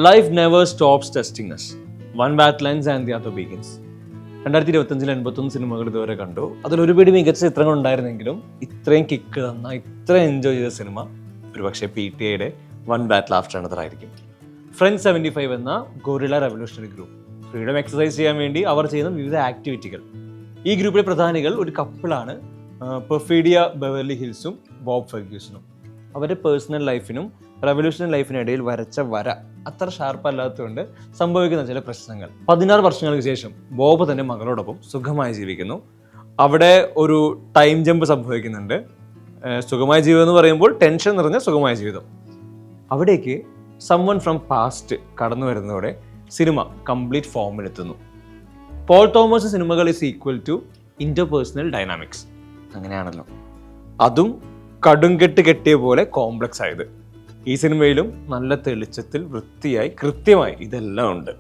Life never stops testing us. One bat lines and the other begins. 2025 81 സിനിമകൾ ഇതുവരെ കണ്ടു. അതിലൊരുപിടി മികച്ച ചിത്രങ്ങൾ ഉണ്ടായിരുന്നെങ്കിലും ഇത്രയും കിക്ക് തന്ന, ഇത്രയും എൻജോയ് ചെയ്ത സിനിമ ഒരുപക്ഷെ PTA വൺ ബാറ്റിൽ ആഫ്റ്റർ അനദർ ആയിരിക്കും. ഫ്രണ്ട്സ് 75 എന്ന gorilla revolutionary group freedom exercise ചെയ്യാൻ വേണ്ടി അവർ ചെയ്യുന്ന വിവിധ ആക്ടിവിറ്റികൾ. ഈ ഗ്രൂപ്പിലെ പ്രധാനികൾ ഒരു കപ്പിളാണ്, പെർഫീഡിയ ബെവർലി ഹിൽസും ബോബ് ഫെർഗ്യൂസണും. അവരുടെ പേഴ്സണൽ ലൈഫിനും റെവല്യൂഷണറി ലൈഫിനും ഇടയിൽ വരച്ച വര അത്ര ഷാർപ്പ് അല്ലാത്തതുകൊണ്ട് സംഭവിക്കുന്ന ചില പ്രശ്നങ്ങൾ. 16 വർഷങ്ങൾക്ക് ശേഷം ബോബ് തന്റെ മകളോടൊപ്പം സുഖമായി ജീവിക്കുന്നു. അവിടെ ഒരു ടൈം ജമ്പ് സംഭവിക്കുന്നുണ്ട്. സുഖമായ ജീവിതം എന്ന് പറയുമ്പോൾ ടെൻഷൻ നിറഞ്ഞ സുഖമായ ജീവിതം. അവിടേക്ക് സംവൺ ഫ്രം പാസ്റ്റ് കടന്നു വരുന്നതോടെ സിനിമ കംപ്ലീറ്റ് ഫോമിലെത്തുന്നു. പോൾ തോമസ് സിനിമകൾ is equal to interpersonal dynamics. അങ്ങനെയാണല്ലോ, അതും കടുംകെട്ട് കെട്ടിയ പോലെ കോംപ്ലക്സ് ആയത്. ഈ സിനിമയിലും നല്ല തെളിച്ചത്തിൽ വൃത്തിയായി കൃത്യമായി ഇതെല്ലാം ഉണ്ട്.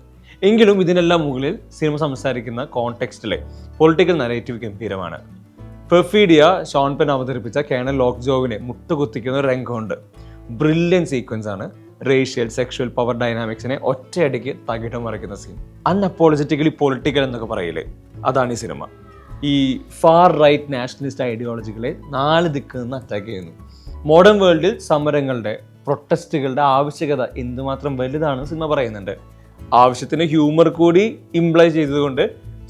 എങ്കിലും ഇതിനെല്ലാം മുകളിൽ സിനിമ സംസാരിക്കുന്ന കോണ്ടെക്സ്റ്റിലെ പൊളിറ്റിക്കൽ നരേറ്റീവ് ഗംഭീരമാണ്. പെർഫീഡിയ ഷോൺ പെൻ അവതരിപ്പിച്ച കേണൽ ലോക്ക് ജോവിനെ മുട്ടുകുത്തിക്കുന്ന ഒരു രംഗമുണ്ട്. ബ്രില്യൻ സീക്വൻസ് ആണ്. റേഷ്യൽ സെക്ഷൽ പവർ ഡൈനാമിക്സിനെ ഒറ്റയടിക്ക് തകിടം മറിക്കുന്ന സീൻ. അൺഅപ്പോളജറ്റിക്കലി പൊളിറ്റിക്കൽ എന്നൊക്കെ പറയില്ലേ, അതാണ് ഈ സിനിമ. ഈ ഫാർ റൈറ്റ് നാഷണലിസ്റ്റ് ഐഡിയോളജികളെ 4 ദിക്കിൽ നിന്ന് അറ്റാക്ക് ചെയ്യുന്നു. മോഡേൺ വേൾഡിൽ സമരങ്ങളുടെ, പ്രൊട്ടസ്റ്റുകളുടെ ആവശ്യകത എന്തുമാത്രം വലുതാണെന്ന് സിനിമ പറയുന്നുണ്ട്. ആവശ്യത്തിന് ഹ്യൂമർ കൂടി ഇംപ്ലൈ ചെയ്തതുകൊണ്ട്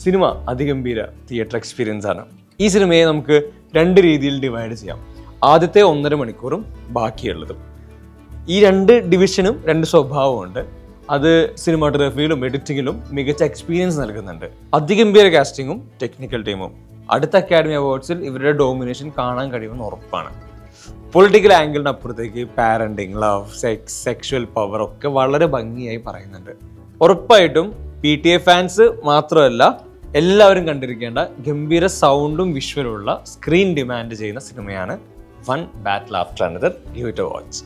സിനിമ അതിഗംഭീര തിയേറ്റർ എക്സ്പീരിയൻസ് ആണ്. ഈ സിനിമയെ നമുക്ക് 2 രീതിയിൽ ഡിവൈഡ് ചെയ്യാം. ആദ്യത്തെ 1.5 മണിക്കൂറും ബാക്കിയുള്ളതും. ഈ 2 ഡിവിഷനും 2 സ്വഭാവമുണ്ട്. അത് സിനിമാറ്റോഗ്രാഫിയിലും എഡിറ്റിങ്ങിലും മികച്ച എക്സ്പീരിയൻസ് നൽകുന്നുണ്ട്. അതിഗംഭീര കാസ്റ്റിങ്ങും ടെക്നിക്കൽ ടീമും. അടുത്ത അക്കാഡമി അവാർഡ്സിൽ ഇവരുടെ ഡോമിനേഷൻ കാണാൻ കഴിയുമെന്ന് ഉറപ്പാണ്. പൊളിറ്റിക്കൽ ആംഗിളിന് അപ്പുറത്തേക്ക് parenting, love, sex, sexual power ഒക്കെ വളരെ ഭംഗിയായി പറയുന്നുണ്ട്. ഉറപ്പായിട്ടും PTA ഫാൻസ് മാത്രമല്ല, എല്ലാവരും കണ്ടിരിക്കേണ്ട ഗംഭീര സൗണ്ടും വിഷ്വലും ഉള്ള, സ്ക്രീൻ ഡിമാൻഡ് ചെയ്യുന്ന സിനിമയാണ് one battle after another. Give it A watch.